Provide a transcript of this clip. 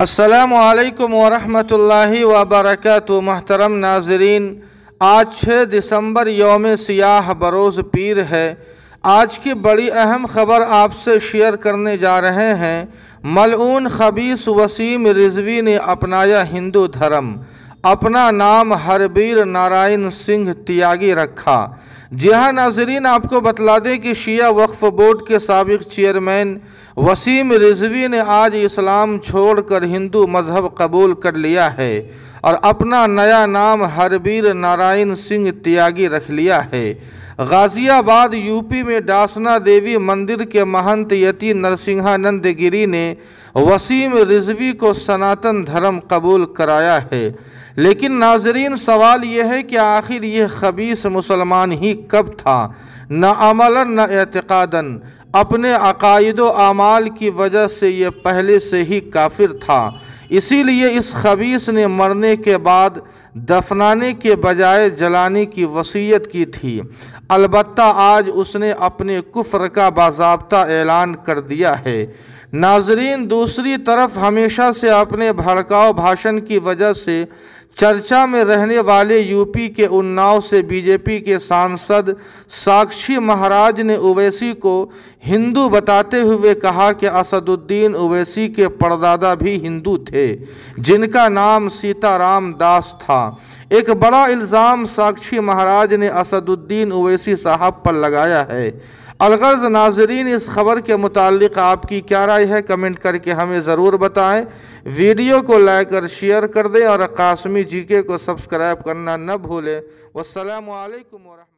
السلام علیکم ورحمۃ اللہ وبرکاتہ۔ محترم ناظرین، آج 6 دسمبر یوم سیاہ بروز پیر ہے۔ آج کی بڑی اہم خبر آپ سے شیئر کرنے جا رہے ہیں۔ ملعون خبیث وسیم رضوی نے اپنایا ہندو دھرم، اپنا نام ہربیر نارائن سنگھ تیاگی رکھا۔ جی ہاں ناظرین، آپ کو بتلا دیں کہ شیعہ وقف بورڈ کے سابق چیئرمین وسیم رضوی نے آج اسلام چھوڑ کر ہندو مذہب قبول کر لیا ہے اور اپنا نیا نام ہربیر نارائن سنگھ تیاگی رکھ لیا ہے۔ غازی آباد یوپی میں ڈاسنا دیوی مندر کے مہنت یتی نرسنگھانند گیری نے وسیم رضوی کو سناتن دھرم قبول کرایا ہے۔ لیکن ناظرین، سوال یہ ہے کہ آخر یہ خبیث مسلمان ہی کب تھا؟ نہ عملاً نہ اعتقاداً، اپنے عقائد و اعمال کی وجہ سے یہ پہلے سے ہی کافر تھا۔ اسی لیے اس خبیث نے مرنے کے بعد دفنانے کے بجائے جلانے کی وصیت کی تھی۔ البتہ آج اس نے اپنے کفر کا باضابطہ اعلان کر دیا ہے۔ ناظرین، دوسری طرف ہمیشہ سے اپنے بھڑکاؤ بھاشن کی وجہ سے چرچا میں رہنے والے یوپی کے اناؤ سے بی جے پی کے سانسد ساکشی مہاراج نے اویسی کو ہندو بتاتے ہوئے کہا کہ الدین اویسی کے پردادا بھی ہندو تھے، جن کا نام سیتا رام داس تھا۔ ایک بڑا الزام ساکشی مہاراج نے الدین اویسی صاحب پر لگایا ہے۔ الغرض ناظرین، اس خبر کے متعلق آپ کی کیا رائے ہے؟ کمنٹ کر کے ہمیں ضرور بتائیں۔ ویڈیو کو لائک اور شیئر کر دیں اور قاسمی جی کے کو سبسکرائب کرنا نہ بھولیں۔ والسلام علیکم ورحمۃ اللہ۔